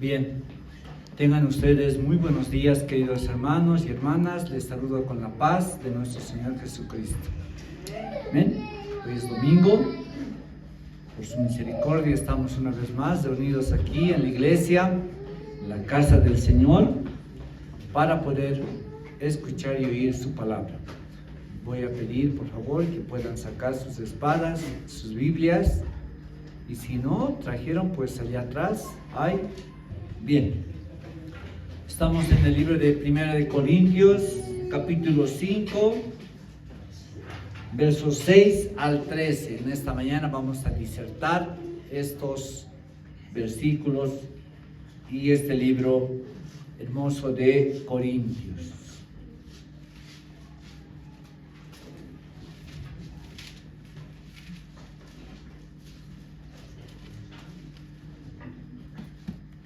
Bien, tengan ustedes muy buenos días, queridos hermanos y hermanas. Les saludo con la paz de nuestro Señor Jesucristo. Amén. Hoy es domingo. Por su misericordia estamos una vez más reunidos aquí en la iglesia, en la casa del Señor, para poder escuchar y oír su palabra. Voy a pedir, por favor, que puedan sacar sus espadas, sus Biblias, y si no trajeron, pues allá atrás hay. Bien, estamos en el libro de 1 de Corintios, capítulo 5, versos 6 al 13. En esta mañana vamos a disertar estos versículos y este libro hermoso de Corintios.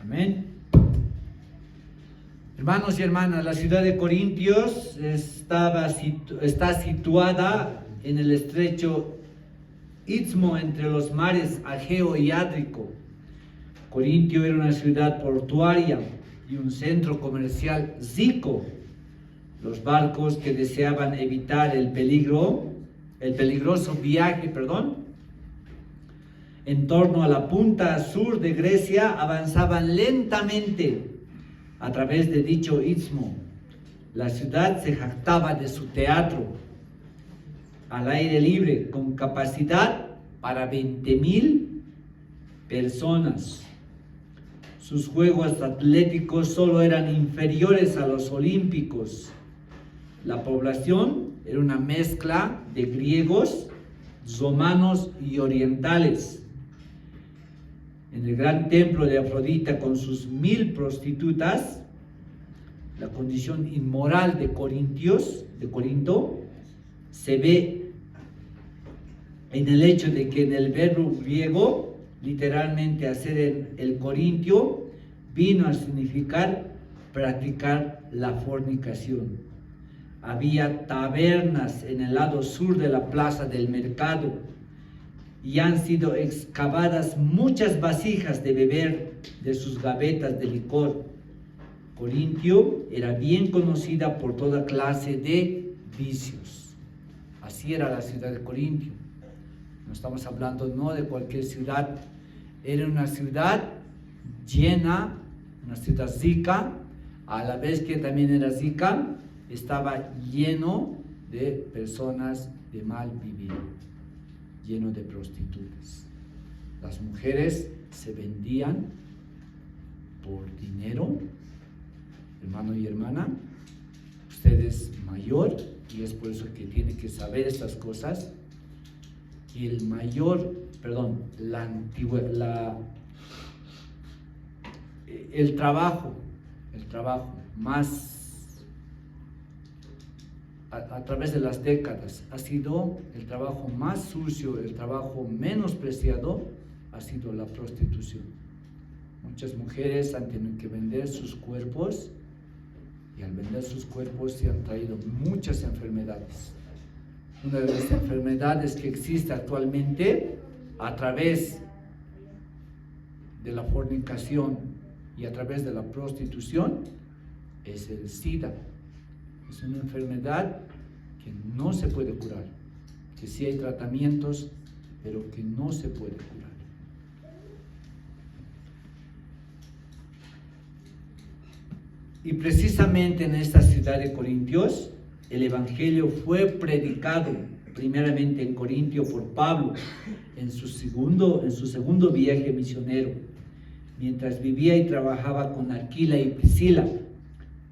Amén. Hermanos y hermanas, la ciudad de Corintios está situada en el estrecho istmo entre los mares Egeo y Adriatic. Corintio era una ciudad portuaria y un centro comercial rico. Los barcos que deseaban evitar el peligroso viaje, en torno a la punta sur de Grecia avanzaban lentamente a través de dicho istmo. La ciudad se jactaba de su teatro al aire libre con capacidad para 20,000 personas. Sus juegos atléticos solo eran inferiores a los olímpicos. La población era una mezcla de griegos, romanos y orientales. En el gran templo de Afrodita con sus 1,000 prostitutas, la condición inmoral de Corinto, se ve en el hecho de que en el verbo griego, literalmente hacer el corintio, vino a significar practicar la fornicación. Había tabernas en el lado sur de la plaza del mercado, y han sido excavadas muchas vasijas de beber de sus gavetas de licor. Corintio era bien conocida por toda clase de vicios. Así era la ciudad de Corintio. No estamos hablando de cualquier ciudad. Era una ciudad llena, una ciudad rica, a la vez que también era rica, estaba lleno de personas de mal vivir, lleno de prostitutas. Las mujeres se vendían por dinero. Hermano y hermana, usted es mayor y es por eso que tiene que saber estas cosas. Y el trabajo más a través de las décadas ha sido el trabajo más sucio, el trabajo menospreciado ha sido la prostitución. Muchas mujeres han tenido que vender sus cuerpos y al vender sus cuerpos se han traído muchas enfermedades. Una de las enfermedades que existe actualmente a través de la fornicación y a través de la prostitución es el SIDA. Es una enfermedad que no se puede curar, que sí hay tratamientos, pero que no se puede curar. Y precisamente en esta ciudad de Corintios, el Evangelio fue predicado primeramente en Corintio por Pablo en su segundo viaje misionero, mientras vivía y trabajaba con Aquila y Priscila.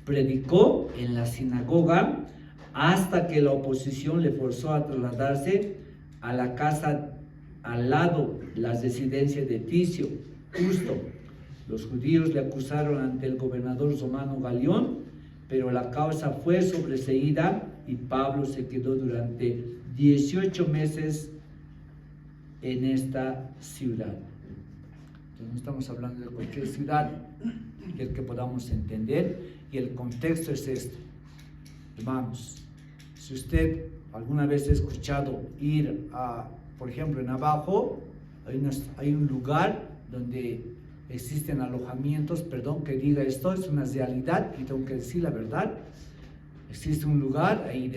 Predicó en la sinagoga hasta que la oposición le forzó a trasladarse a la casa al lado, la residencia de Ticio Justo. Los judíos le acusaron ante el gobernador romano Galión, pero la causa fue sobreseída y Pablo se quedó durante 18 meses en esta ciudad. Entonces no estamos hablando de cualquier ciudad, que podamos entender. Y el contexto es esto. Hermanos, si usted alguna vez ha escuchado ir a, por ejemplo, en Abajo, hay un lugar donde existen alojamientos, perdón que diga esto, es una realidad y tengo que decir la verdad. Existe un lugar ahí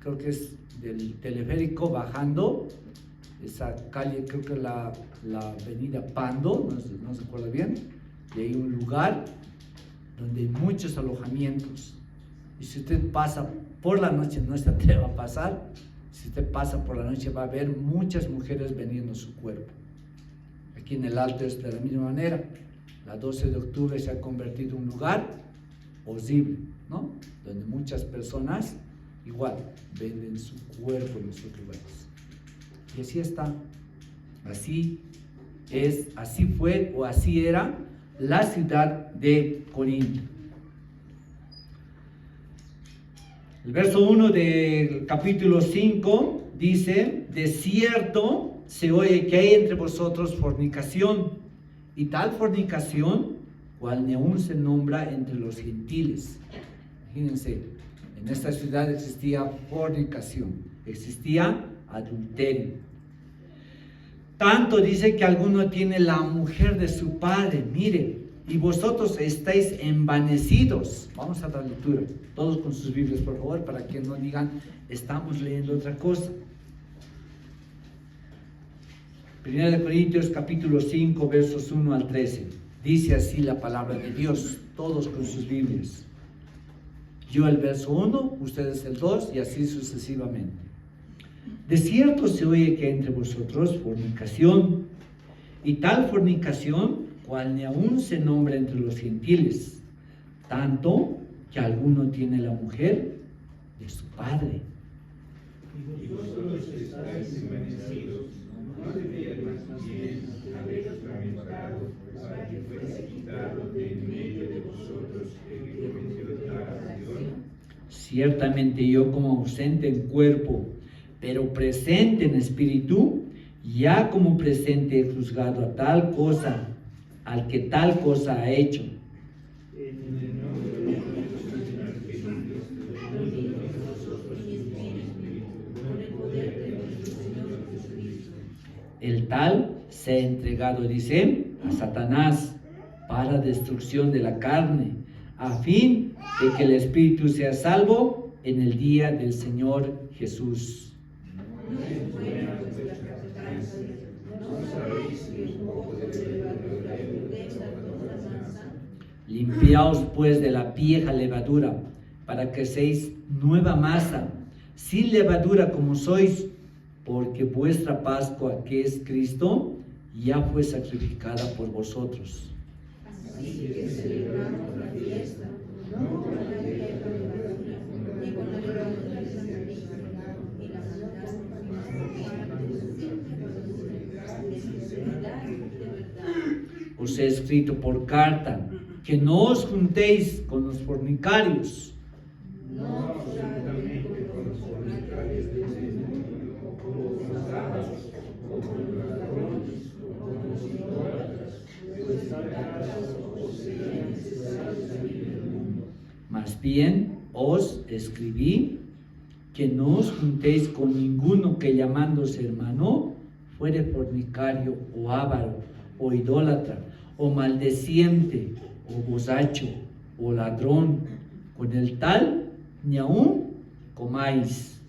creo que es del teleférico bajando, esa calle, creo que la avenida Pando, no se acuerda bien, y hay un lugar donde hay muchos alojamientos. Y si usted pasa por la noche, no se atreva a pasar, si usted pasa por la noche va a ver muchas mujeres vendiendo su cuerpo. Aquí en el Alto es de la misma manera. La 12 de octubre se ha convertido en un lugar horrible, ¿no? Donde muchas personas igual venden su cuerpo en esos lugares. Y así está, así es, así fue o así era la ciudad de Corinto. El verso 1 del capítulo 5 dice: de cierto se oye que hay entre vosotros fornicación, y tal fornicación cual ni aún se nombra entre los gentiles. Imagínense, en esta ciudad existía fornicación, existía adulterio. Tanto dice que alguno tiene la mujer de su padre, mire, y vosotros estáis envanecidos. Vamos a dar lectura, todos con sus Biblias, por favor, para que no digan, estamos leyendo otra cosa. 1 Corintios capítulo 5, versos 1 al 13. Dice así la palabra de Dios, todos con sus Biblias. Yo el verso 1, ustedes el 2 y así sucesivamente. De cierto se oye que entre vosotros fornicación, y tal fornicación cual ni aún se nombra entre los gentiles, tanto que alguno tiene la mujer de su padre. Y vosotros estáis envanecidos, no debíais más bien haber experimentado para que fuese quitado de en medio de vosotros el que cometió tal acción. Ciertamente yo como ausente en cuerpo, pero presente en espíritu, ya como presente he juzgado a tal cosa, al que tal cosa ha hecho. El tal se ha entregado, dice, a Satanás para destrucción de la carne, a fin de que el espíritu sea salvo en el día del Señor Jesús. Limpiaos pues de la vieja levadura, para que seáis nueva masa, sin levadura como sois, porque vuestra Pascua, que es Cristo, ya fue sacrificada por vosotros. Así que celebramos la fiesta, no con la vieja levadura, ni con la levadura de la antigüedad, y la maldad de verdad. Os he escrito por carta que no os juntéis con los fornicarios. No absolutamente con los fornicarios de este mundo, o con los forzados, o con los ladrones, o con los idólatras, pues tales os sería necesario salir del mundo. Más bien os escribí que no os juntéis con ninguno que llamándose hermano fuere fornicario o avaro o idólatra o maldeciente o borracho o ladrón, con el tal ni aún comáis.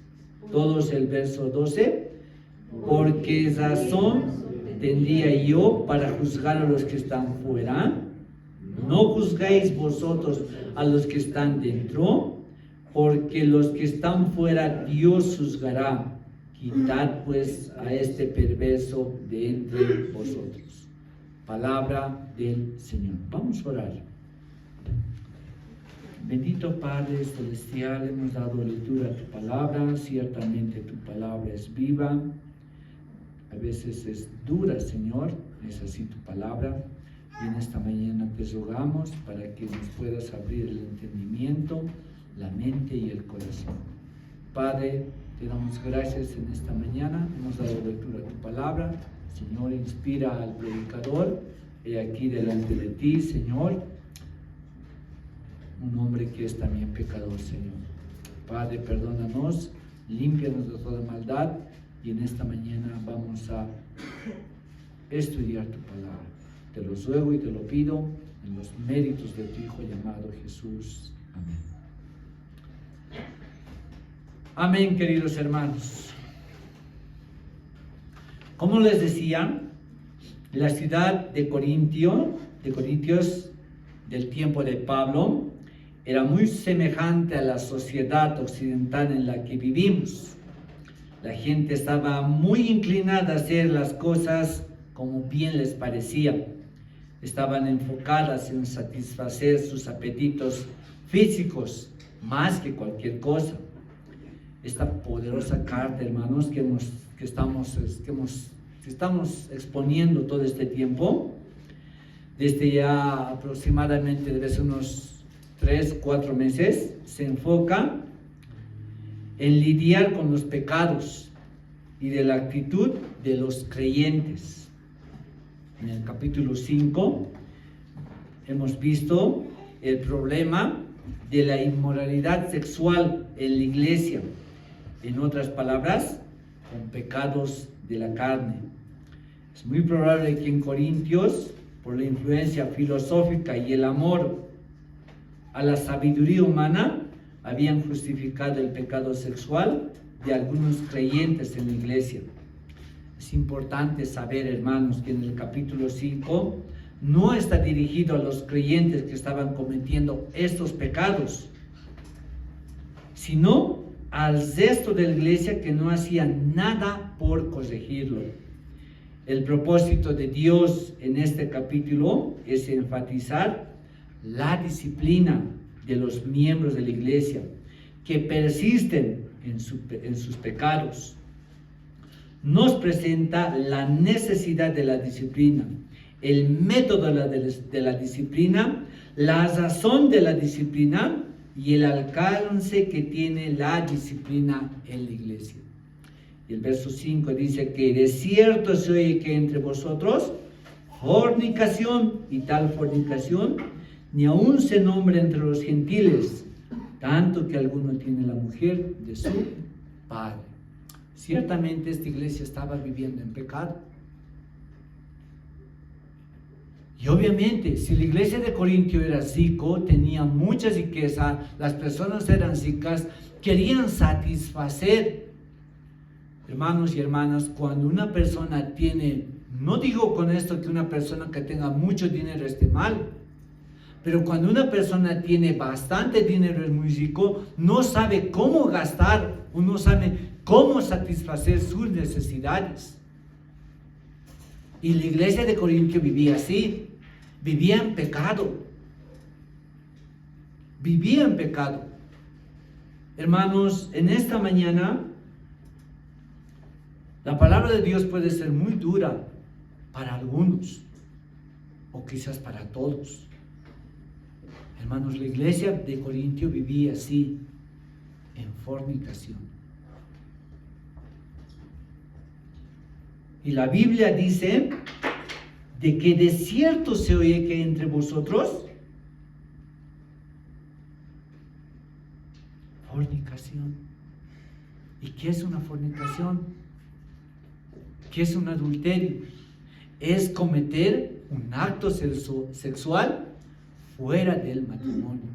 Todos el verso 12, porque razón tendría yo para juzgar a los que están fuera. No juzgáis vosotros a los que están dentro, porque los que están fuera Dios juzgará. Quitad pues a este perverso de entre vosotros. Palabra del Señor. Vamos a orar. Bendito Padre Celestial, hemos dado lectura a tu palabra. Ciertamente tu palabra es viva. A veces es dura, Señor. Es así tu palabra. Y en esta mañana te rogamos para que nos puedas abrir el entendimiento, la mente y el corazón. Padre, te damos gracias en esta mañana. Hemos dado lectura a tu palabra. Señor, inspira al predicador. He aquí delante de ti, Señor, un hombre que es también pecador, Señor. Padre, perdónanos, límpianos de toda maldad, y en esta mañana vamos a estudiar tu palabra. Te lo ruego y te lo pido en los méritos de tu Hijo llamado Jesús. Amén. Amén, queridos hermanos. Como les decía, la ciudad de Corintios del tiempo de Pablo era muy semejante a la sociedad occidental en la que vivimos. La gente estaba muy inclinada a hacer las cosas como bien les parecía. Estaban enfocadas en satisfacer sus apetitos físicos más que cualquier cosa. Esta poderosa carta, hermanos, que estamos exponiendo todo este tiempo, desde ya aproximadamente desde unos 3-4 meses, se enfoca en lidiar con los pecados y de la actitud de los creyentes. En el capítulo 5 hemos visto el problema de la inmoralidad sexual en la iglesia. En otras palabras, con pecados de la carne. Es muy probable que en Corintios, por la influencia filosófica y el amor a la sabiduría humana, habían justificado el pecado sexual de algunos creyentes en la iglesia. Es importante saber, hermanos, que en el capítulo 5 no está dirigido a los creyentes que estaban cometiendo estos pecados, sino al resto de la iglesia que no hacía nada por corregirlo. El propósito de Dios en este capítulo es enfatizar la disciplina de los miembros de la iglesia que persisten en sus pecados. Nos presenta la necesidad de la disciplina, el método de la disciplina, la razón de la disciplina y el alcance que tiene la disciplina en la iglesia. Y el verso 5 dice que de cierto se oye que entre vosotros fornicación, y tal fornicación ni aun se nombra entre los gentiles, tanto que alguno tiene la mujer de su padre. Ciertamente esta iglesia estaba viviendo en pecado. Y obviamente, si la iglesia de Corintio era rico, tenía mucha riqueza, las personas eran ricas, querían satisfacer. Hermanos y hermanas, cuando una persona tiene, no digo con esto que una persona que tenga mucho dinero esté mal, pero cuando una persona tiene bastante dinero, es muy rico, no sabe cómo gastar, o no sabe cómo satisfacer sus necesidades. Y la iglesia de Corintio vivía así. Vivía en pecado. Vivía en pecado. Hermanos, en esta mañana, la palabra de Dios puede ser muy dura para algunos, o quizás para todos. Hermanos, la iglesia de Corintio vivía así, en fornicación. Y la Biblia dice de que de cierto se oye que entre vosotros fornicación. ¿Y qué es una fornicación? ¿Qué es un adulterio? Es cometer un acto sexual fuera del matrimonio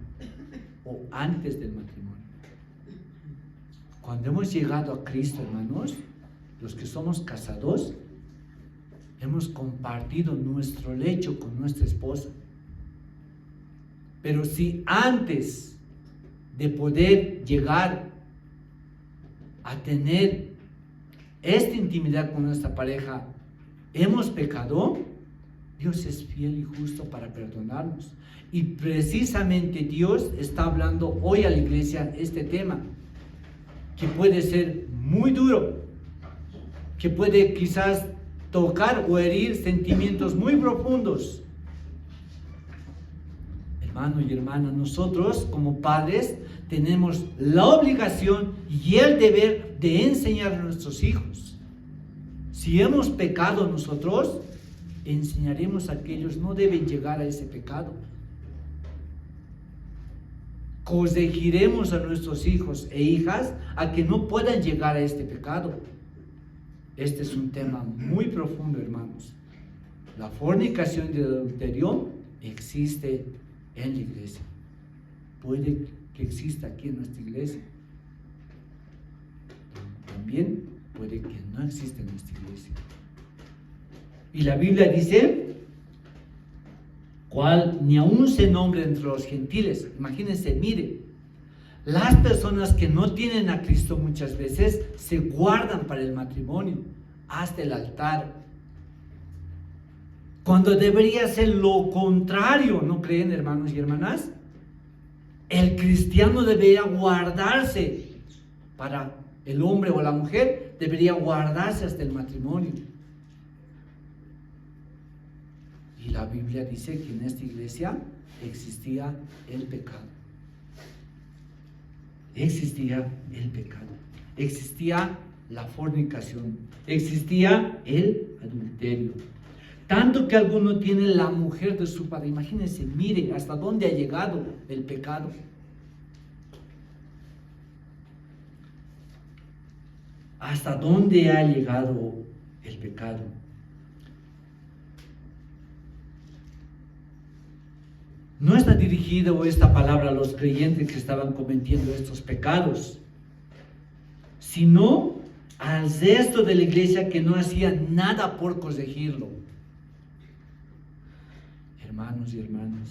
o antes del matrimonio. Cuando hemos llegado a Cristo, hermanos, los que somos casados, hemos compartido nuestro lecho con nuestra esposa. Pero si antes de poder llegar a tener esta intimidad con nuestra pareja, hemos pecado, Dios es fiel y justo para perdonarnos. Y precisamente Dios está hablando hoy a la iglesia este tema, que puede ser muy duro, que puede quizás tocar o herir sentimientos muy profundos. Hermano y hermana, nosotros como padres tenemos la obligación y el deber de enseñar a nuestros hijos. Si hemos pecado nosotros, enseñaremos a que ellos no deben llegar a ese pecado. Corregiremos a nuestros hijos e hijas a que no puedan llegar a este pecado. Este es un tema muy profundo, hermanos. la fornicación y el adulterio existe en la iglesia. Puede que exista aquí en nuestra iglesia. También puede que no exista en nuestra iglesia. Y la Biblia dice, cual ni aún se nombre entre los gentiles. Imagínense, mire, las personas que no tienen a Cristo muchas veces se guardan para el matrimonio, hasta el altar, cuando debería ser lo contrario, ¿no creen, hermanos y hermanas? El cristiano debería guardarse para el hombre o la mujer, debería guardarse hasta el matrimonio. Y la Biblia dice que en esta iglesia existía el pecado. Existía el pecado. Existía la fornicación. Existía el adulterio. Tanto que alguno tiene la mujer de su padre. Imagínense, mire hasta dónde ha llegado el pecado. Hasta dónde ha llegado el pecado. No está dirigido esta palabra a los creyentes que estaban cometiendo estos pecados, sino al resto de la iglesia que no hacía nada por corregirlo. Hermanos y hermanas,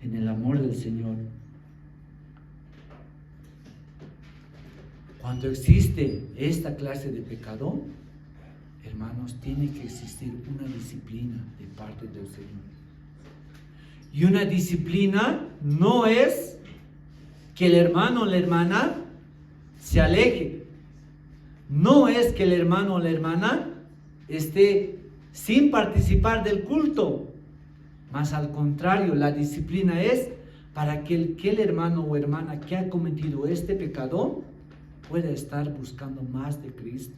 en el amor del Señor, cuando existe esta clase de pecado, hermanos, tiene que existir una disciplina de parte del Señor. Y una disciplina no es que el hermano o la hermana se aleje. No es que el hermano o la hermana esté sin participar del culto. Más al contrario, la disciplina es para que el hermano o hermana que ha cometido este pecado pueda estar buscando más de Cristo.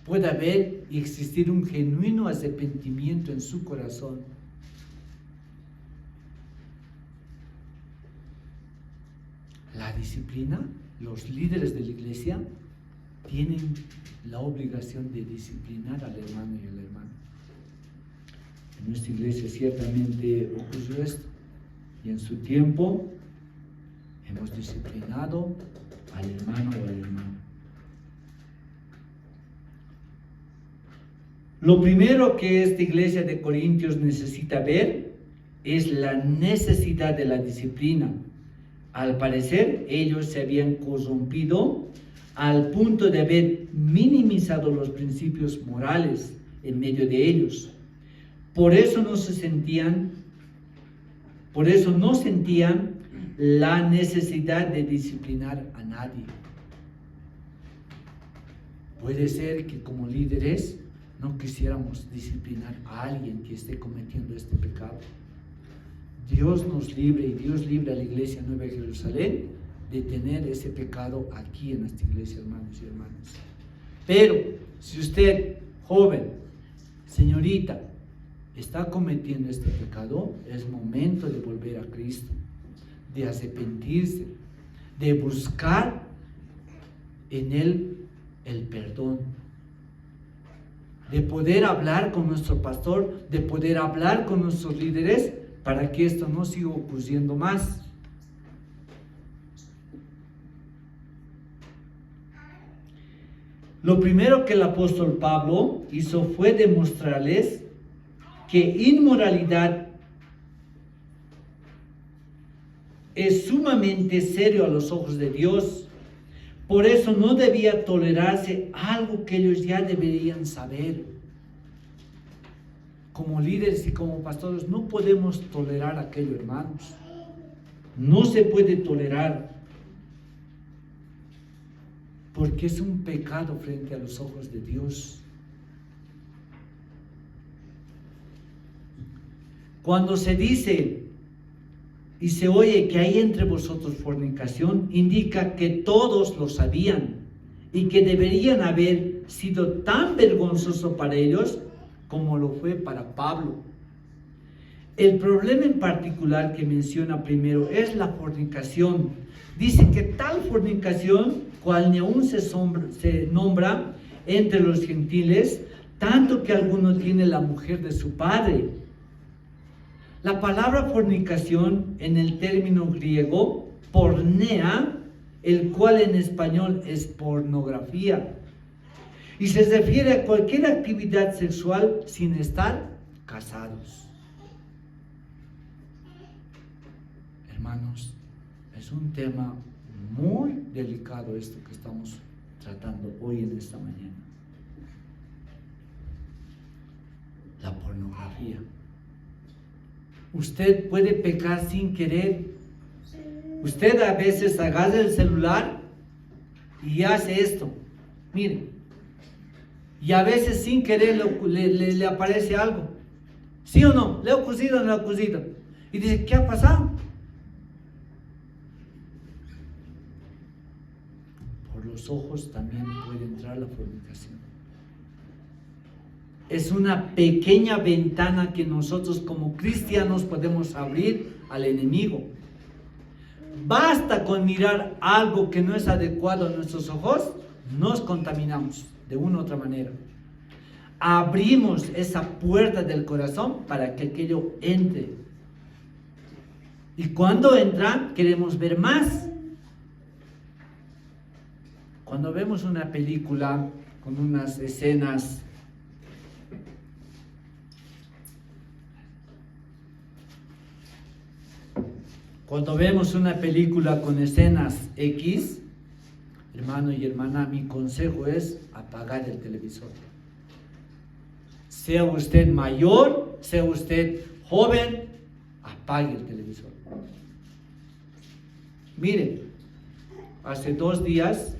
Pueda haber y existir un genuino arrepentimiento en su corazón. La disciplina, los líderes de la iglesia tienen la obligación de disciplinar al hermano y a la hermana. En nuestra iglesia ciertamente ocurrió esto, y en su tiempo hemos disciplinado al hermano o a la hermana. Lo primero que esta iglesia de Corintios necesita ver es la necesidad de la disciplina. Al parecer, ellos se habían corrompido al punto de haber minimizado los principios morales en medio de ellos. Por eso no sentían la necesidad de disciplinar a nadie. Puede ser que como líderes no quisiéramos disciplinar a alguien que esté cometiendo este pecado. Dios nos libre y Dios libre a la iglesia Nueva de Jerusalén de tener ese pecado aquí en nuestra iglesia, hermanos y hermanas. Pero si usted, joven, señorita, está cometiendo este pecado, es momento de volver a Cristo, de arrepentirse, de buscar en Él el perdón, de poder hablar con nuestro pastor, de poder hablar con nuestros líderes para que esto no siga ocurriendo más. Lo primero que el apóstol Pablo hizo fue demostrarles que inmoralidad es sumamente serio a los ojos de Dios. Por eso no debía tolerarse algo que ellos ya deberían saber. Como líderes y como pastores no podemos tolerar aquello, hermanos. No se puede tolerar. Porque es un pecado frente a los ojos de Dios. Cuando se dice y se oye que hay entre vosotros fornicación, indica que todos lo sabían y que deberían haber sido tan vergonzoso para ellos como lo fue para Pablo. El problema en particular que menciona primero es la fornicación. Dice que tal fornicación, cual ni aún se nombra entre los gentiles, tanto que alguno tiene la mujer de su padre. La palabra fornicación en el término griego, pornea, el cual en español es pornografía, y se refiere a cualquier actividad sexual sin estar casados. Hermanos, es un tema muy delicado esto que estamos tratando hoy en esta mañana. La pornografía. Usted puede pecar sin querer. Usted a veces agarra el celular y hace esto. Mire. Y a veces sin querer le aparece algo. ¿Sí o no? ¿Le ha ocurrido o no le ha ocurrido? Y dice, ¿qué ha pasado? Por los ojos también puede entrar la fornicación. Es una pequeña ventana que nosotros como cristianos podemos abrir al enemigo. Basta con mirar algo que no es adecuado a nuestros ojos, nos contaminamos de una u otra manera. Abrimos esa puerta del corazón para que aquello entre. Y cuando entra, queremos ver más. Cuando vemos una película con unas escenas X, hermano y hermana, mi consejo es apagar el televisor. Sea usted mayor, sea usted joven, apague el televisor. Mire, hace 2 días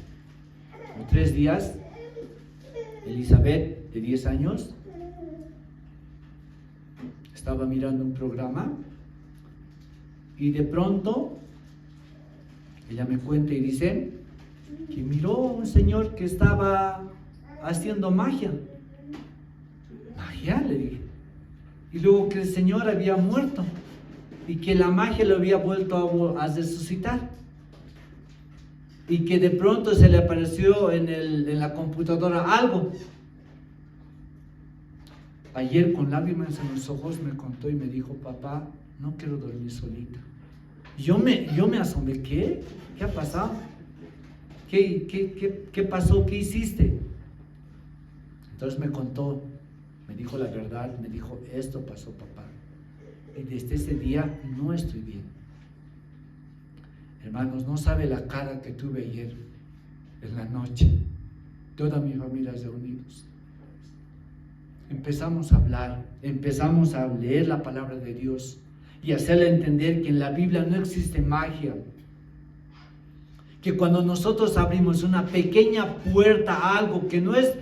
o 3 días, Elizabeth, de 10 años, estaba mirando un programa y de pronto ella me cuenta y dice que miró a un señor que estaba haciendo magia. ¿Magia? Le dije. Y luego que el señor había muerto y que la magia lo había vuelto a resucitar. Y que de pronto se le apareció en la computadora algo. Ayer con lágrimas en los ojos me contó y me dijo, papá, no quiero dormir solita. Yo me asombré. ¿Qué? ¿Qué ha pasado? ¿Qué pasó? ¿Qué hiciste? Entonces me contó, me dijo la verdad, me dijo, esto pasó, papá. Y desde ese día no estoy bien. Hermanos, no sabe la cara que tuve ayer en la noche. Toda mi familia reunidos. Empezamos a hablar, empezamos a leer la palabra de Dios y hacerle entender que en la Biblia no existe magia. Que cuando nosotros abrimos una pequeña puerta a algo que no es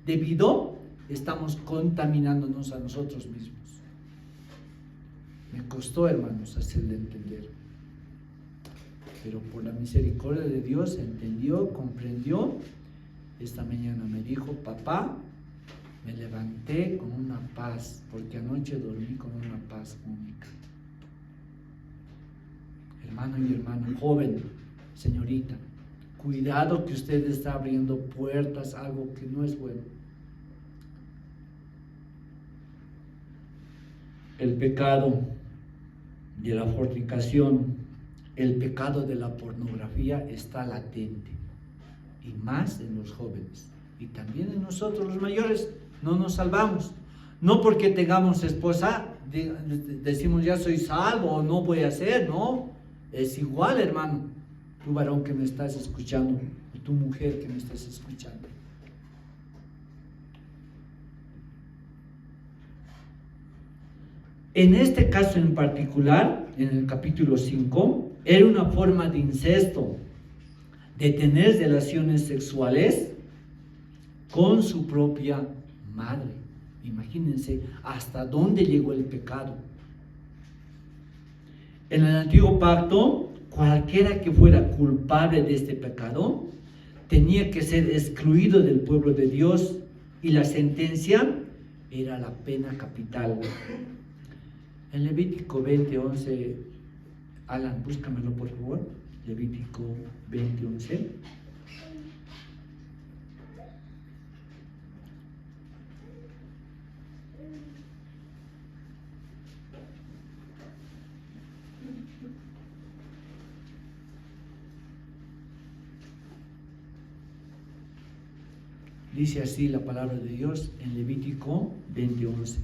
debido, estamos contaminándonos a nosotros mismos. Me costó, hermanos, hacerle entender. Pero por la misericordia de Dios entendió, comprendió. Esta mañana me dijo, papá, me levanté con una paz, porque anoche dormí con una paz única. Hermano y hermana, joven, señorita, cuidado que usted está abriendo puertas a algo que no es bueno. El pecado de la fornicación, el pecado de la pornografía está latente, y más en los jóvenes, y también en nosotros los mayores. No nos salvamos, no porque tengamos esposa decimos ya soy salvo o no voy a hacer, no, es igual, hermano, tú varón que me estás escuchando, tu mujer que me estás escuchando. En este caso en particular, en el capítulo 5, era una forma de incesto, de tener relaciones sexuales con su propia madre. Imagínense hasta dónde llegó el pecado. En el antiguo pacto, cualquiera que fuera culpable de este pecado tenía que ser excluido del pueblo de Dios, y la sentencia era la pena capital. En Levítico 20:11, Alan, búscamelo por favor. Levítico 20:11. Dice así la palabra de Dios en Levítico 20:11.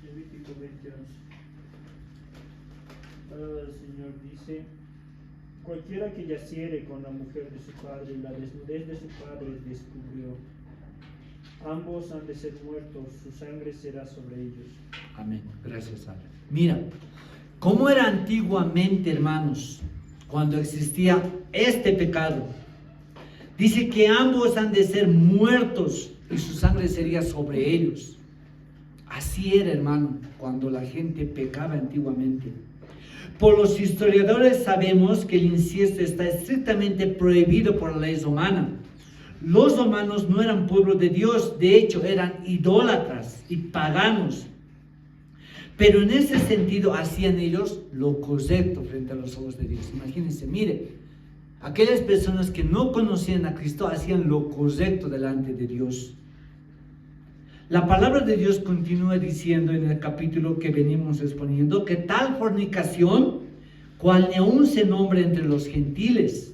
Levítico 20:11. La palabra del Señor dice: cualquiera que yaciere con la mujer de su padre y la desnudez de su padre descubrió, ambos han de ser muertos, su sangre será sobre ellos. Amén. Gracias, Padre. Mira, ¿cómo era antiguamente, hermanos, cuando existía este pecado? Dice que ambos han de ser muertos y su sangre sería sobre ellos. Así era, hermano, cuando la gente pecaba antiguamente. Por los historiadores sabemos que el incesto está estrictamente prohibido por la ley romana. Los romanos no eran pueblo de Dios, de hecho eran idólatras y paganos. Pero en ese sentido hacían ellos lo correcto frente a los ojos de Dios. Imagínense, mire, aquellas personas que no conocían a Cristo hacían lo correcto delante de Dios. La palabra de Dios continúa diciendo en el capítulo que venimos exponiendo que tal fornicación, cual ni aún se nombra entre los gentiles.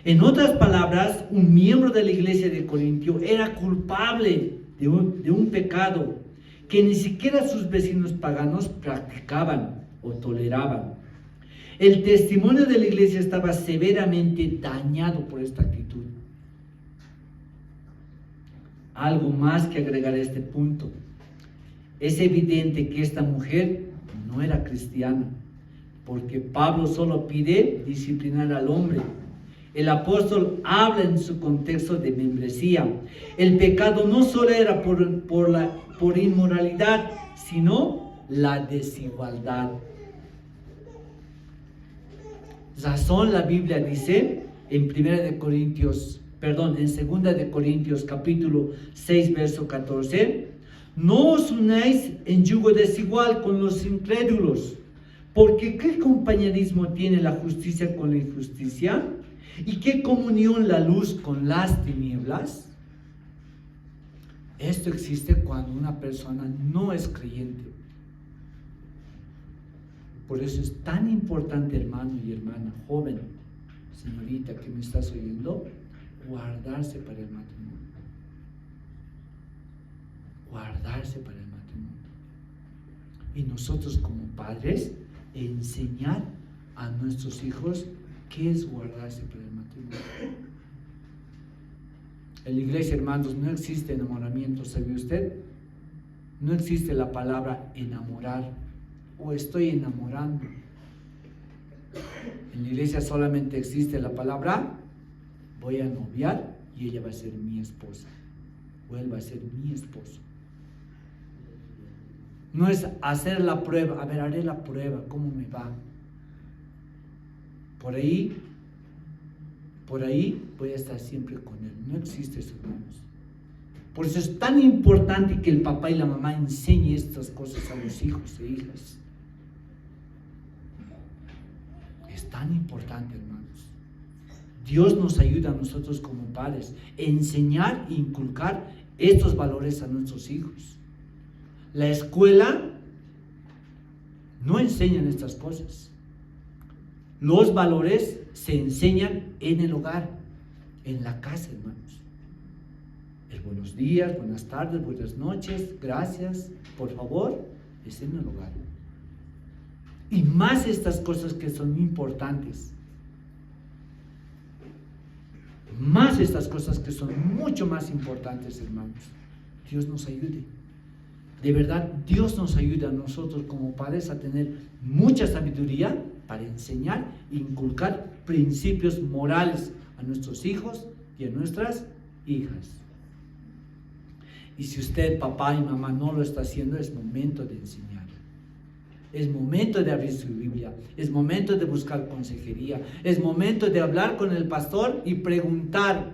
En otras palabras, un miembro de la iglesia de Corintio era culpable de un pecado que ni siquiera sus vecinos paganos practicaban o toleraban. El testimonio de la iglesia estaba severamente dañado por esta actitud. Algo más que agregar a este punto. Es evidente que esta mujer no era cristiana, porque Pablo solo pide disciplinar al hombre. El apóstol habla en su contexto de membresía. El pecado no solo era por inmoralidad, sino la desigualdad. Razón la Biblia dice en 2 de Corintios capítulo 6 verso 14: no os unáis en yugo desigual con los incrédulos, porque ¿qué compañerismo tiene la justicia con la injusticia? ¿Y qué comunión la luz con las tinieblas? Esto existe cuando una persona no es creyente. Por eso es tan importante, hermano y hermana, joven, señorita que me estás oyendo, guardarse para el matrimonio. Guardarse para el matrimonio. Y nosotros como padres, enseñar a nuestros hijos qué es guardarse para el matrimonio. En la iglesia, hermanos, no existe enamoramiento, ¿sabe usted? No existe la palabra enamorar o estoy enamorando. En la iglesia solamente existe la palabra voy a noviar y ella va a ser mi esposa o él va a ser mi esposo. No es hacer la prueba, a ver, haré la prueba, ¿cómo me va? Por ahí voy a estar siempre con él. No existe eso, hermanos. Por eso es tan importante que el papá y la mamá enseñen estas cosas a los hijos e hijas. Es tan importante, hermanos. Dios nos ayuda a nosotros como padres a enseñar e inculcar estos valores a nuestros hijos. La escuela no enseña estas cosas. Los valores se enseñan en el hogar, en la casa, hermanos. El buenos días, buenas tardes, buenas noches, gracias, por favor, es en el hogar. Y más estas cosas que son importantes. Más estas cosas que son mucho más importantes, hermanos. Dios nos ayude. De verdad, Dios nos ayuda a nosotros como padres a tener mucha sabiduría para enseñar e inculcar principios morales a nuestros hijos y a nuestras hijas. Y si usted, papá y mamá, no lo está haciendo, es momento de enseñar. Es momento de abrir su Biblia. Es momento de buscar consejería. Es momento de hablar con el pastor y preguntar.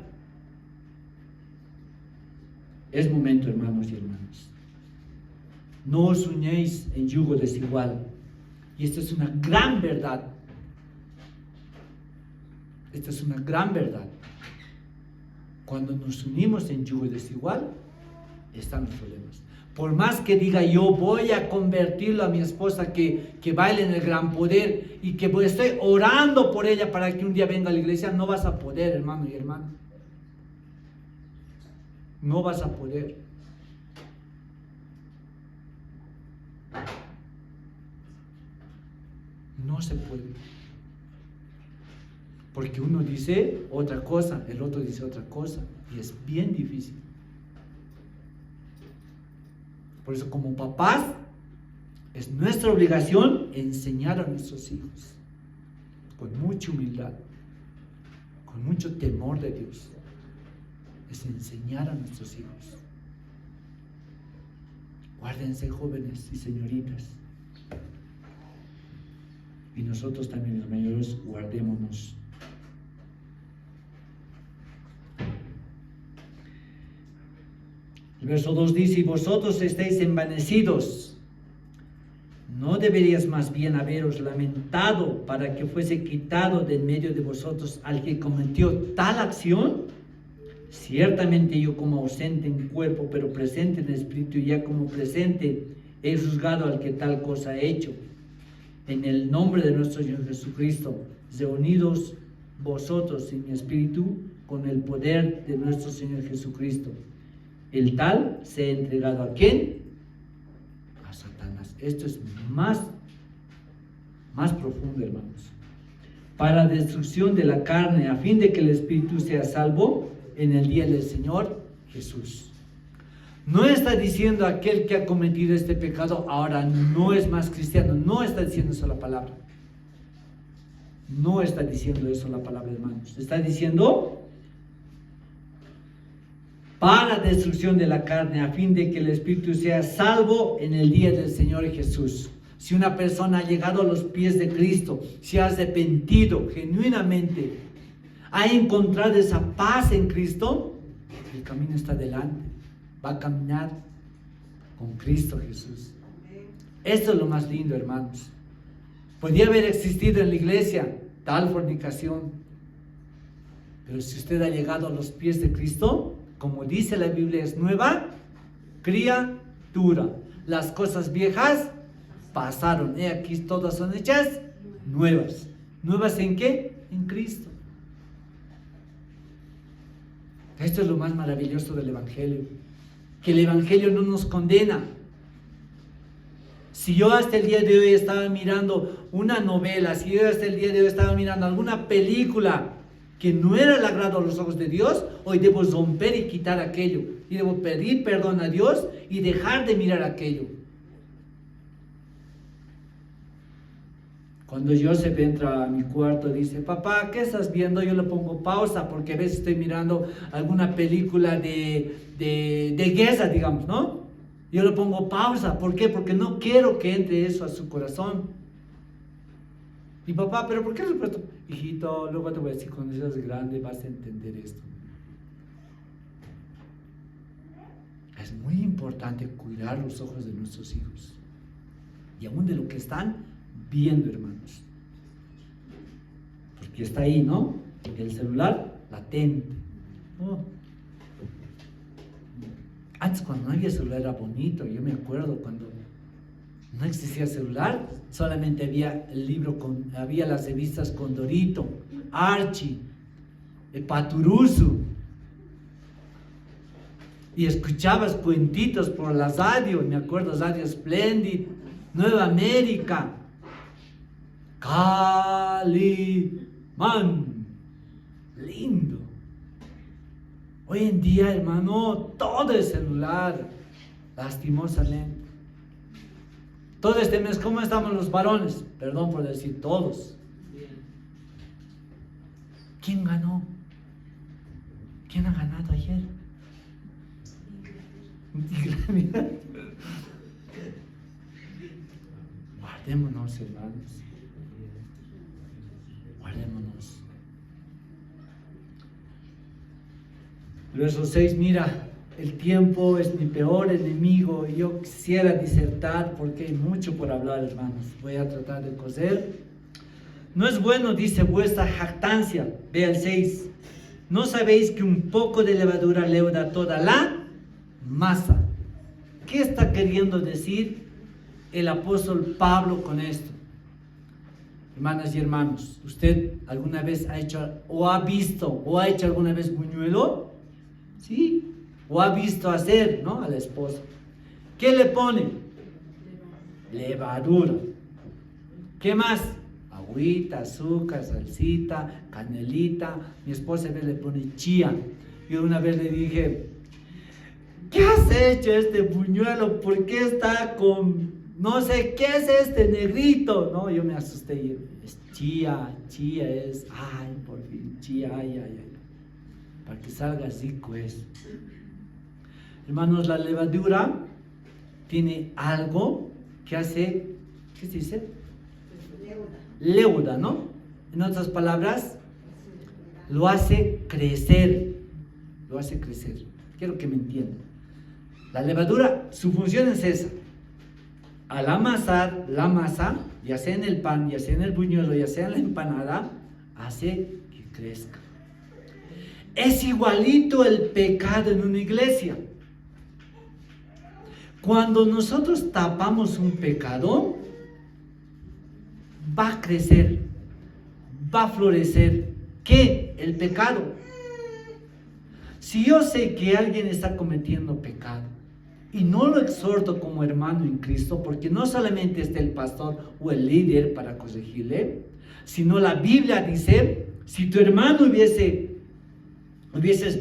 Es momento, hermanos y hermanas. No os unéis en yugo desigual. Y esta es una gran verdad. Esta es una gran verdad. Cuando nos unimos en yugo desigual, están los problemas. Por más que diga yo voy a convertirlo a mi esposa que baile en el gran poder y que estoy orando por ella para que un día venga a la iglesia, no vas a poder, hermano y hermana. No vas a poder. No se puede. Porque uno dice otra cosa, el otro dice otra cosa. Y es bien difícil. Por eso, como papás, es nuestra obligación enseñar a nuestros hijos con mucha humildad, con mucho temor de Dios. Es enseñar a nuestros hijos. Guárdense, jóvenes y señoritas. Y nosotros también, los mayores, guardémonos. El verso 2 dice: y vosotros estáis envanecidos. ¿No deberías más bien haberos lamentado para que fuese quitado de en medio de vosotros al que cometió tal acción? Ciertamente yo, como ausente en cuerpo, pero presente en espíritu, y ya como presente, he juzgado al que tal cosa ha hecho. En el nombre de nuestro Señor Jesucristo, reunidos vosotros en mi espíritu con el poder de nuestro Señor Jesucristo. El tal se ha entregado ¿a quién? A Satanás. Esto es más profundo, hermanos. Para destrucción de la carne, a fin de que el espíritu sea salvo en el día del Señor Jesús. No está diciendo aquel que ha cometido este pecado ahora no es más cristiano. No está diciendo eso la palabra. No está diciendo eso la palabra, hermanos. Está diciendo para destrucción de la carne, a fin de que el espíritu sea salvo en el día del Señor Jesús. Si una persona ha llegado a los pies de Cristo, se ha arrepentido genuinamente, ha encontrado esa paz en Cristo, el camino está adelante. Va a caminar con Cristo Jesús. Esto es lo más lindo, hermanos. Podría haber existido en la iglesia tal fornicación, pero si usted ha llegado a los pies de Cristo, como dice la Biblia, es nueva criatura. Las cosas viejas pasaron, he aquí todas son hechas nuevas. ¿Nuevas en qué? En Cristo. Esto es lo más maravilloso del Evangelio, que el Evangelio no nos condena. Si yo hasta el día de hoy estaba mirando una novela, si yo hasta el día de hoy estaba mirando alguna película que no era el agrado a los ojos de Dios, hoy debo romper y quitar aquello, y debo pedir perdón a Dios y dejar de mirar aquello. Cuando Joseph entra a mi cuarto, dice: papá, ¿qué estás viendo? Yo le pongo pausa porque a veces estoy mirando alguna película de guerra, digamos, ¿no? Yo le pongo pausa. ¿Por qué? Porque no quiero que entre eso a su corazón. Y papá, ¿pero por qué le he puesto? Hijito, luego te voy a decir, cuando seas grande vas a entender esto. Es muy importante cuidar los ojos de nuestros hijos. Y aún de lo que están viendo, hermanos. Porque está ahí, ¿no? El celular latente. Oh. Antes, cuando no había celular, era bonito. Yo me acuerdo cuando no existía celular, solamente había el libro, había las revistas Condorito, Archie, Paturuzu, y escuchabas cuentitos por la radio. Me acuerdo, Radio Splendid, Nueva América, Calimán, lindo. Hoy en día, hermano, todo es celular, lastimosamente. Todo este mes, ¿cómo estamos los varones? Perdón por decir todos. ¿Quién ganó? ¿Quién ha ganado ayer? Guardémonos, hermanos. Guardémonos. Verso 6, mira, el tiempo es mi peor enemigo. Yo quisiera disertar porque hay mucho por hablar, hermanos. Voy a tratar de coser. No es bueno, dice, vuestra jactancia. Ve el 6. ¿No sabéis que un poco de levadura leuda toda la masa? ¿Qué está queriendo decir el apóstol Pablo con esto? Hermanas y hermanos, ¿usted alguna vez ha hecho o ha visto o ha hecho alguna vez buñuelo? Sí, o ha visto hacer, ¿no? A la esposa. ¿Qué le pone? Levadura. ¿Qué más? Agüita, azúcar, salsita, canelita. Mi esposa a veces le pone chía. Yo una vez le dije, ¿qué has hecho este buñuelo? ¿Por qué está con, no sé, qué es este negrito? No, yo me asusté y es chía es, ay, por fin, chía, ay, para que salga rico eso. Hermanos, la levadura tiene algo que hace, ¿qué se dice? Leuda, ¿no? En otras palabras, lo hace crecer, quiero que me entiendan. La levadura, su función es esa: al amasar la masa, ya sea en el pan, ya sea en el buñuelo, ya sea en la empanada, hace que crezca. Es igualito el pecado en una iglesia. Cuando nosotros tapamos un pecado, va a crecer, va a florecer. ¿Qué? El pecado. Si yo sé que alguien está cometiendo pecado y no lo exhorto como hermano en Cristo, porque no solamente está el pastor o el líder para corregirle, sino la Biblia dice, si tu hermano hubieses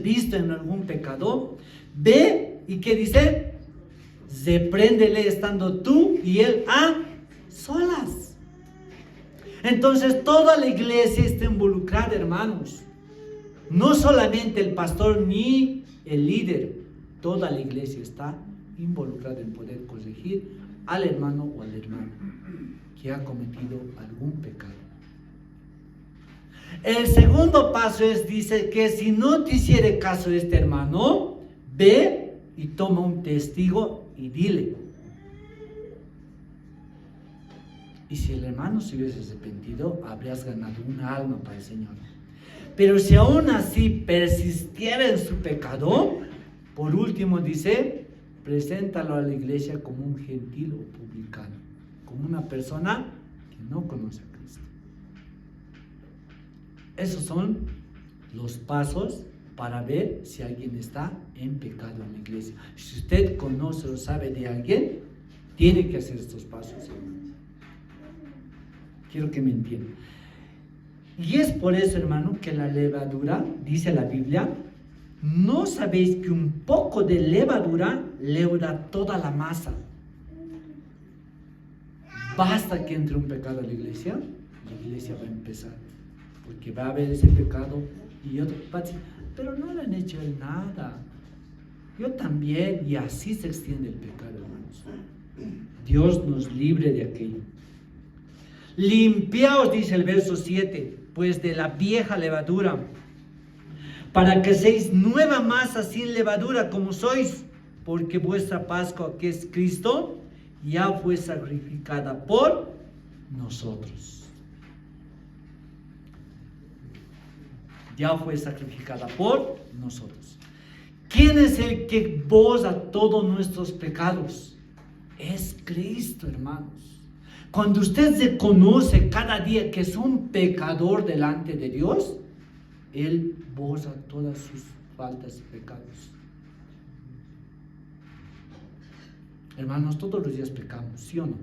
visto en algún pecado, ve y ¿qué dice? Repréndele estando tú y él a solas. Entonces toda la iglesia está involucrada, hermanos. No solamente el pastor ni el líder, toda la iglesia está involucrada en poder corregir al hermano o a la hermana que ha cometido algún pecado. El segundo paso dice que si no te hiciere caso este hermano, ve y toma un testigo y dile. Y si el hermano se hubiese arrepentido, habrías ganado una alma para el Señor. Pero si aún así persistiera en su pecado, por último dice, preséntalo a la iglesia como un gentil o publicano, como una persona que no conoce a Cristo. Esos son los pasos para ver si alguien está en pecado en la iglesia. Si usted conoce o sabe de alguien, tiene que hacer estos pasos, hermano. Quiero que me entiendan. Y es por eso, hermano, que la levadura, dice la Biblia, ¿no sabéis que un poco de levadura leuda toda la masa? Basta que entre un pecado a la iglesia va a empezar, porque va a haber ese pecado y otro va a decir, pero no le han hecho él nada, yo también, y así se extiende el pecado, hermanos. Dios nos libre de aquello. Limpiaos, dice el verso 7, pues de la vieja levadura, para que seáis nueva masa sin levadura como sois, porque vuestra Pascua, que es Cristo, ya fue sacrificada por nosotros. Ya fue sacrificada por nosotros. ¿Quién es el que borra todos nuestros pecados? Es Cristo, hermanos. Cuando usted se conoce cada día que es un pecador delante de Dios, Él borra todas sus faltas y pecados. Hermanos, todos los días pecamos, ¿sí o no?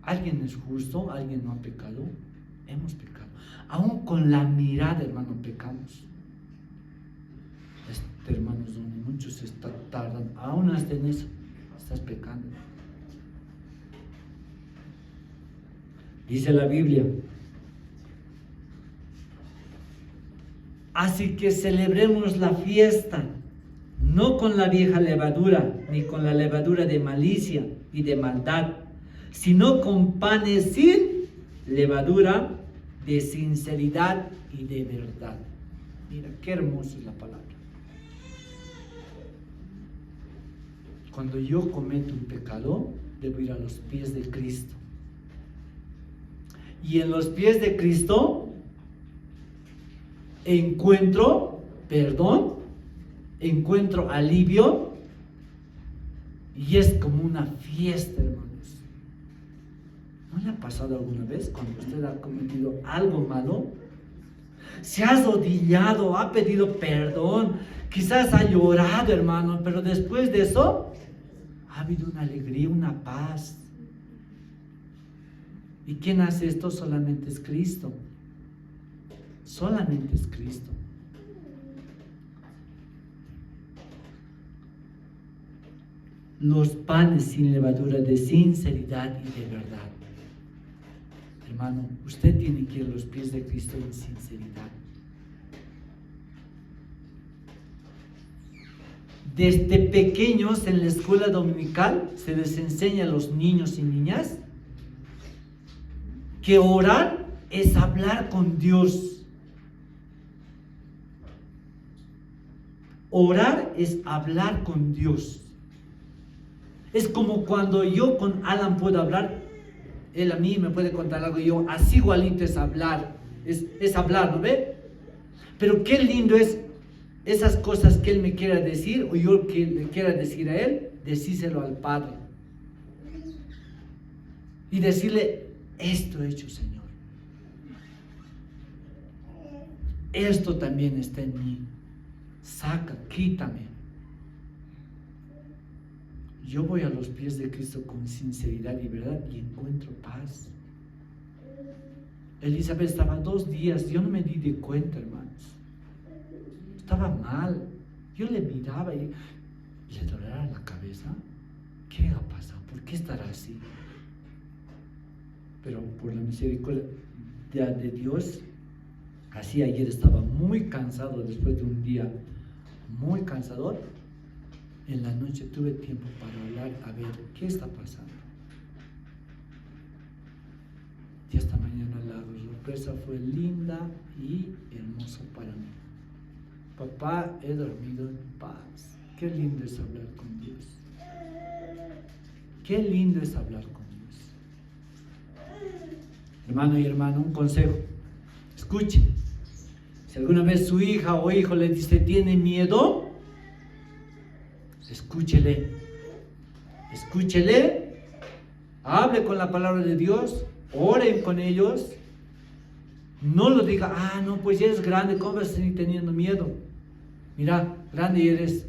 ¿Alguien es justo? ¿Alguien no ha pecado? Hemos pecado. Aún con la mirada, hermano, pecamos. Hermanos, donde muchos se tardan, aún hasta en eso, estás pecando. Dice la Biblia, así que celebremos la fiesta, no con la vieja levadura, ni con la levadura de malicia y de maldad, sino con panes sin levadura, de sinceridad y de verdad. Mira, qué hermosa es la palabra. Cuando yo cometo un pecado, debo ir a los pies de Cristo. Y en los pies de Cristo encuentro perdón, encuentro alivio Y es como una fiesta, hermanos. ¿No le ha pasado alguna vez cuando usted ha cometido algo malo? Se ha arrodillado, ha pedido perdón, quizás ha llorado, hermano, pero después de eso ha habido una alegría, una paz. ¿Y quién hace esto? Solamente es Cristo. Solamente es Cristo. Los panes sin levadura de sinceridad y de verdad. Hermano, usted tiene que ir a los pies de Cristo en sinceridad. Desde pequeños en la escuela dominical se les enseña a los niños y niñas que orar es hablar con Dios. Orar es hablar con Dios. Es como cuando yo con Alan puedo hablar, él a mí me puede contar algo y yo así igualito es hablar, es hablar, ¿no ve? Pero qué lindo es esas cosas que él me quiera decir o yo que le quiera decir a él, decírselo al Padre. Y decirle, esto he hecho, Señor. Esto también está en mí. Saca, quítame. Yo voy a los pies de Cristo con sinceridad y verdad y encuentro paz. Elizabeth estaba 2 días, yo no me di de cuenta, hermanos. Estaba mal. Yo le miraba y le dolía la cabeza. ¿Qué ha pasado? ¿Por qué estará así? Pero por la misericordia de Dios, así ayer estaba muy cansado después de un día muy cansador. En la noche tuve tiempo para hablar, a ver qué está pasando. Y esta mañana la sorpresa fue linda y hermosa para mí. Papá, he dormido en paz. Qué lindo es hablar con Dios. Qué lindo es hablar con Dios. Hermano y hermana, un consejo. Escuchen. Si alguna vez su hija o hijo le dice, ¿tiene miedo? Escúchele, escúchele, hable con la palabra de Dios, oren con ellos, no lo diga, no, pues ya es grande, ¿cómo vas a seguir teniendo miedo? Mira, grande eres.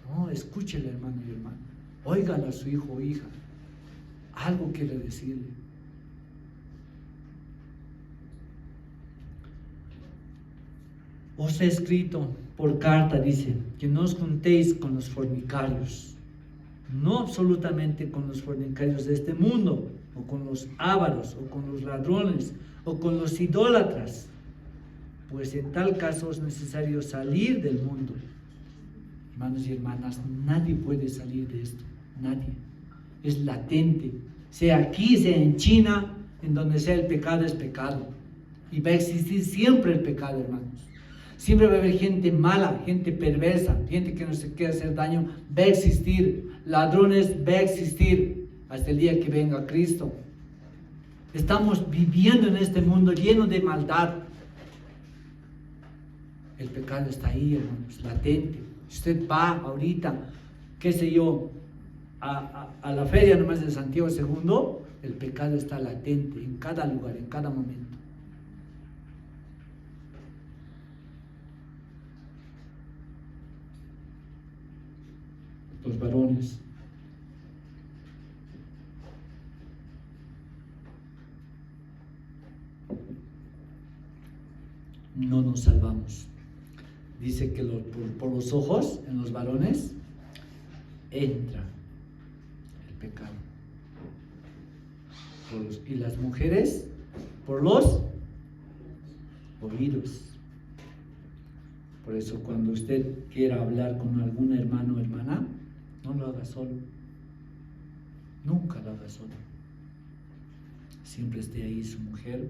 No, escúchele, hermano y hermana, óigale a su hijo o hija, algo quiere decirle. Os he escrito por carta, dice, que no os juntéis con los fornicarios, no absolutamente con los fornicarios de este mundo, o con los ávaros, o con los ladrones, o con los idólatras, pues en tal caso es necesario salir del mundo. Hermanos y hermanas, nadie puede salir de esto, nadie. Es latente, sea aquí, sea en China, en donde sea el pecado es pecado, y va a existir siempre el pecado, hermanos. Siempre va a haber gente mala, gente perversa, gente que no se quiere hacer daño, va a existir. Ladrones, va a existir hasta el día que venga Cristo. Estamos viviendo en este mundo lleno de maldad. El pecado está ahí, hermanos, latente. Usted va ahorita, qué sé yo, a la feria nomás de Santiago II, el pecado está latente en cada lugar, en cada momento. Los varones, no nos salvamos. Dice que por los ojos, en los varones, entra el pecado. Y las mujeres, por los oídos. Por eso cuando usted quiera hablar con algún hermano o hermana, no lo haga solo. Nunca lo haga solo. Siempre esté ahí su mujer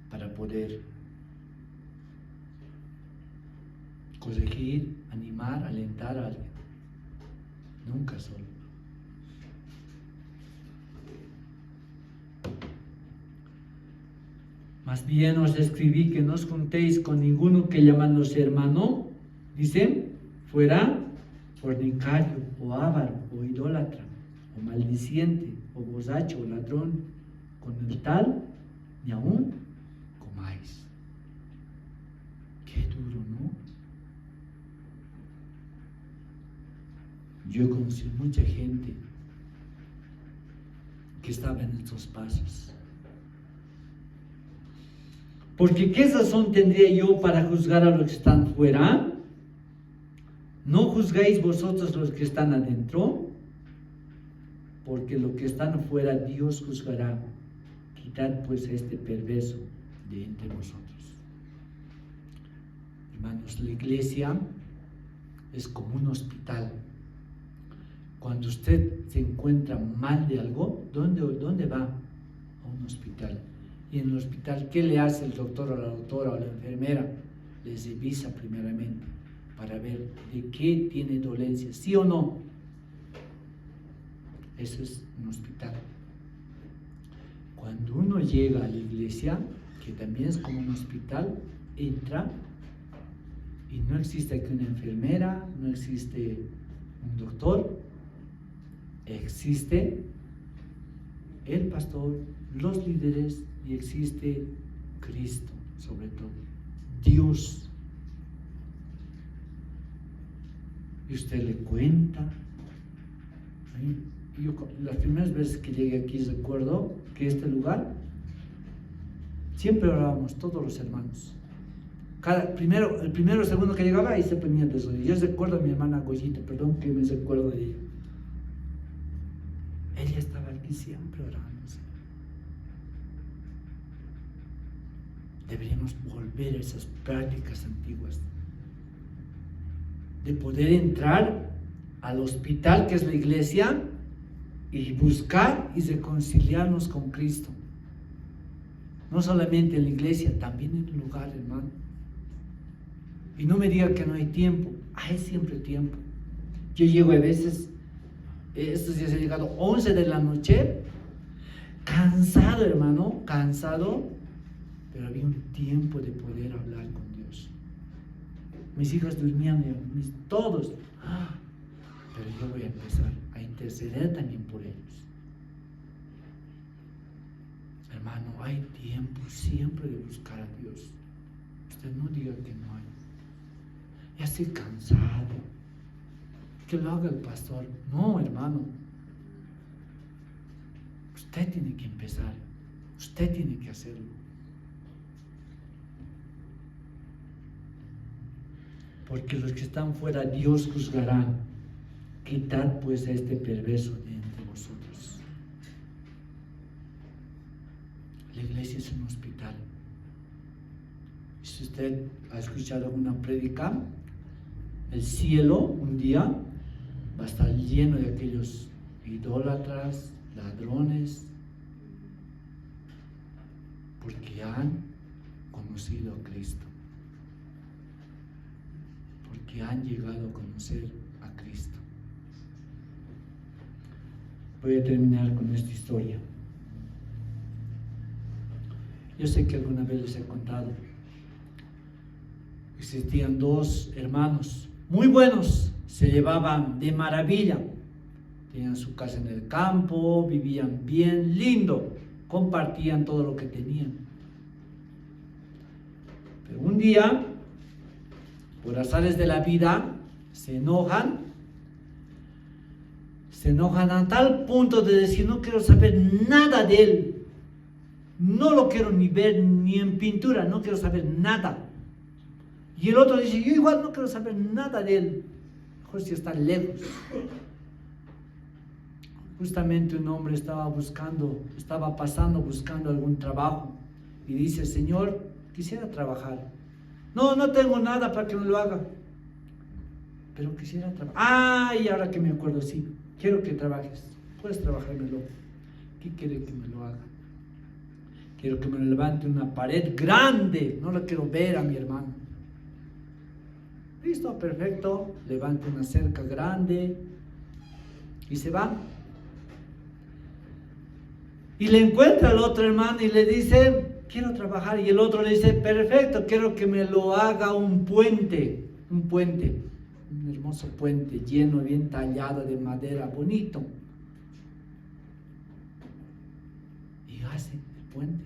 para poder corregir, animar, alentar a alguien. Nunca solo. Más bien os escribí que no os juntéis con ninguno que llamándose hermano, dice, fuera fornicario, o avaro, o idólatra, o maldiciente, o borracho, o ladrón, con el tal ni aún comáis. Qué duro, ¿no? Yo he conocido mucha gente que estaba en estos pasos. Porque ¿qué razón tendría yo para juzgar a los que están fuera? ¿No juzgáis vosotros los que están adentro? Porque los que están fuera Dios juzgará. Quitad pues a este perverso de entre vosotros. Hermanos, la iglesia es como un hospital. Cuando usted se encuentra mal de algo, ¿dónde va? A un hospital. Y en el hospital, ¿qué le hace el doctor o la doctora o la enfermera? Les revisa primeramente para ver de qué tiene dolencia, ¿sí o no? Eso es un hospital. Cuando uno llega a la iglesia, que también es como un hospital, entra y no existe aquí una enfermera, no existe un doctor, existe el pastor, los líderes y existe Cristo, sobre todo, Dios. Y usted le cuenta. Yo, las primeras veces que llegué aquí recuerdo que este lugar siempre orábamos todos los hermanos. El primero, segundo que llegaba ahí se ponía de rodillas. Yo recuerdo a mi hermana Goyita, perdón que me recuerdo de ella. Ella estaba aquí siempre orando. Deberíamos volver a esas prácticas antiguas de poder entrar al hospital que es la iglesia y buscar y reconciliarnos con Cristo. No solamente en la iglesia, también en el lugar, hermano. Y no me diga que no hay tiempo. Hay siempre tiempo. Yo llego a veces, estos días he llegado 11 de la noche, cansado, hermano, cansado, pero había un tiempo de poder hablar con Dios. Mis hijas durmían, todos. Pero yo voy a empezar a interceder también por ellos. Hermano, hay tiempo siempre de buscar a Dios. Usted no diga que no hay. Ya estoy cansado. Que lo haga el pastor. No, hermano. Usted tiene que empezar. Usted tiene que hacerlo. Porque los que están fuera Dios juzgará. Quitad pues a este perverso de entre vosotros. La iglesia es un hospital. Si usted ha escuchado alguna prédica, el cielo un día va a estar lleno de aquellos idólatras, ladrones, porque han conocido a Cristo, porque han llegado a conocer a Cristo. Voy a terminar con esta historia. Yo sé que alguna vez les he contado. Existían dos hermanos muy buenos, se llevaban de maravilla, tenían su casa en el campo, vivían bien, lindo, compartían todo lo que tenían. Pero un día, por azares de la vida, se enojan a tal punto de decir: no quiero saber nada de él, no lo quiero ni ver ni en pintura, no quiero saber nada. Y el otro dice: yo igual no quiero saber nada de él, mejor si está lejos. Justamente un hombre estaba pasando buscando algún trabajo y dice: Señor, quisiera trabajar. No tengo nada para que me lo haga, pero quisiera trabajar. Y ahora que me acuerdo, sí, quiero que trabajes, puedes trabajármelo. ¿Qué quiere que me lo haga? Quiero que me levante una pared grande, no la quiero ver a mi hermano. Listo, perfecto, levante una cerca grande y se va. Y le encuentra al otro hermano y le dice: quiero trabajar. Y el otro le dice: perfecto, quiero que me lo haga un puente. un hermoso puente lleno, bien tallado de madera, bonito. Y hace el puente.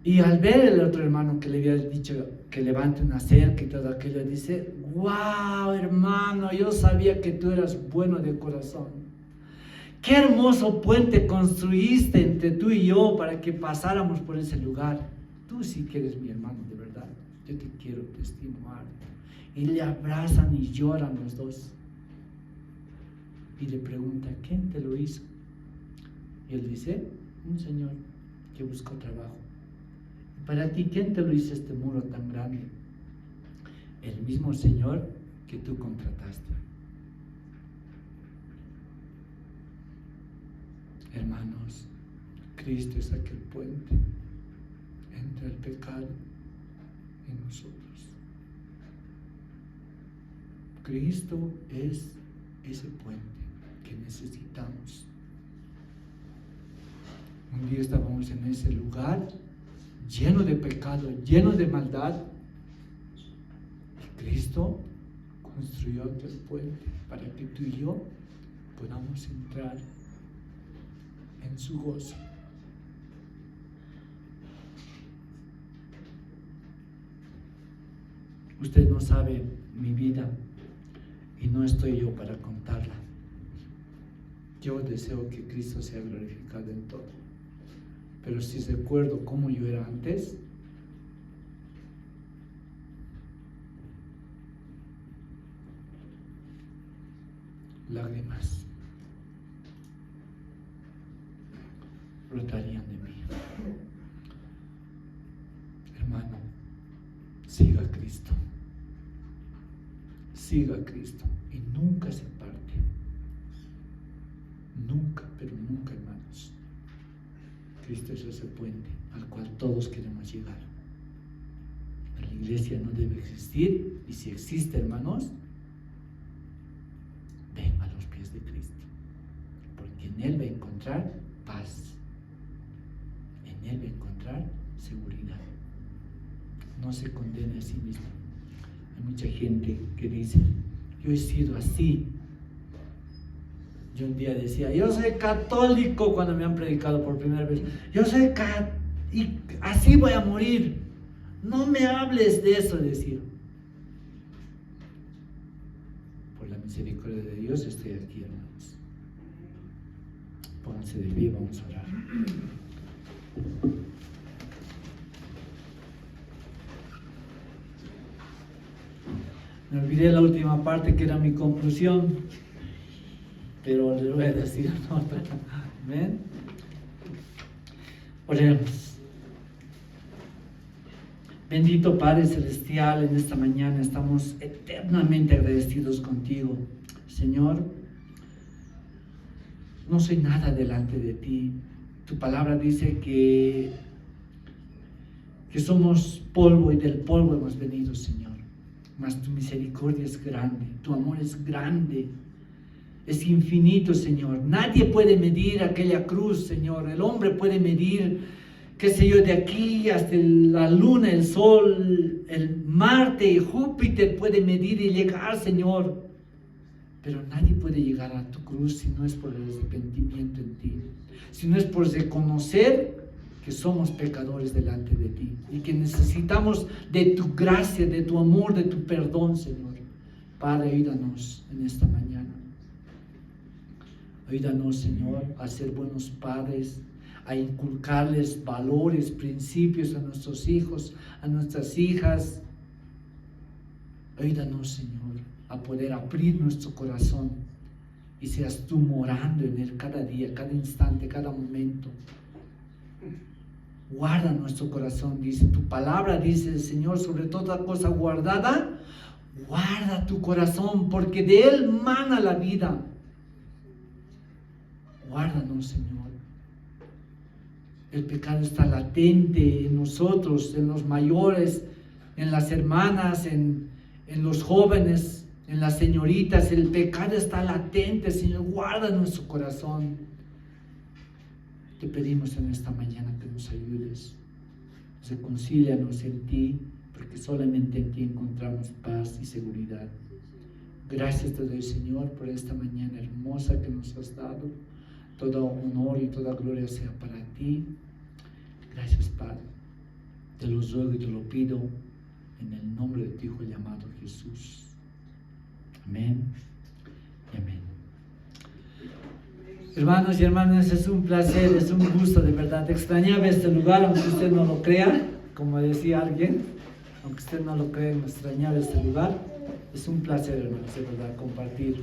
Y al ver el otro hermano que le había dicho que levante una cerca y todo aquello, dice: wow, hermano, yo sabía que tú eras bueno de corazón. Qué hermoso puente construiste entre tú y yo para que pasáramos por ese lugar. Tú sí que eres mi hermano, de verdad. Yo te quiero, te estimo harto. Y le abrazan y lloran los dos. Y le pregunta: ¿quién te lo hizo? Y él dice: un señor que buscó trabajo. Y para ti, ¿quién te lo hizo este muro tan grande? El mismo señor que tú contrataste. Hermanos, Cristo es aquel puente entre el pecado y nosotros. Cristo es ese puente que necesitamos. Un día estábamos en ese lugar lleno de pecado, lleno de maldad, y Cristo construyó aquel puente para que tú y yo podamos entrar en su gozo. Usted no sabe mi vida y no estoy yo para contarla. Yo deseo que Cristo sea glorificado en todo. Pero si recuerdo cómo yo era antes, lágrimas brotarían de mí. Hermano, siga a Cristo. Siga a Cristo y nunca se parte. Nunca, pero nunca, hermanos. Cristo es ese puente al cual todos queremos llegar. La iglesia no debe existir, y si existe, hermanos, ven a los pies de Cristo, porque en Él va a encontrar paz, en Él va a encontrar seguridad. No se condene a sí mismo. Hay mucha gente que dice: yo he sido así. Yo un día decía: yo soy católico, cuando me han predicado por primera vez. Yo soy y así voy a morir. No me hables de eso, decía. Por la misericordia de Dios estoy aquí, hermanos. Pónganse de pie, vamos a orar. Me olvidé la última parte, que era mi conclusión, pero les voy a decir otra. ¿Ven? Oremos. Bendito Padre Celestial, en esta mañana estamos eternamente agradecidos contigo. Señor, no soy nada delante de ti. Tu palabra dice que somos polvo y del polvo hemos venido, Señor. Mas tu misericordia es grande, tu amor es grande, es infinito, Señor. Nadie puede medir aquella cruz, Señor. El hombre puede medir, qué sé yo, de aquí hasta la luna, el sol, el Marte y Júpiter puede medir y llegar, Señor. Pero nadie puede llegar a tu cruz si no es por el arrepentimiento en ti, si no es por reconocer que somos pecadores delante de ti y que necesitamos de tu gracia, de tu amor, de tu perdón, Señor. Padre, ayúdanos en esta mañana. Ayúdanos, Señor, a ser buenos padres, a inculcarles valores, principios a nuestros hijos, a nuestras hijas. Ayúdanos, Señor, a poder abrir nuestro corazón y seas tú morando en él cada día, cada instante, cada momento. Guarda nuestro corazón, dice tu palabra, dice el Señor, sobre toda cosa guardada, guarda tu corazón, porque de él mana la vida. Guárdanos, Señor. El pecado está latente en nosotros, en los mayores, en las hermanas, en los jóvenes, en las señoritas. El pecado está latente, Señor. Guarda nuestro corazón. Te pedimos en esta mañana que nos ayudes. Reconcílianos en ti, porque solamente en ti encontramos paz y seguridad. Gracias te doy, Señor, por esta mañana hermosa que nos has dado. Todo honor y toda gloria sea para ti. Gracias, Padre. Te lo ruego y te lo pido en el nombre de tu Hijo llamado Jesús. Amén y amén. Hermanos y hermanas, es un placer, es un gusto, de verdad. Extrañaba este lugar, aunque usted no lo crea, como decía alguien, aunque usted no lo crea, me extrañaba este lugar. Es un placer, hermanos, de verdad, compartir.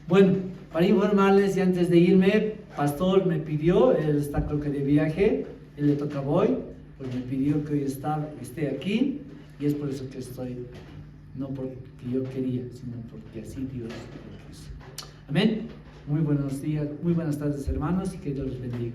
Bueno, para informarles y antes de irme, Pastor me pidió, él está creo que de viaje, él le toca hoy, pues me pidió que hoy esté aquí, y es por eso que estoy, no porque yo quería, sino porque así Dios lo quiso. Amén. Muy buenos días, muy buenas tardes, hermanos, y que Dios los bendiga.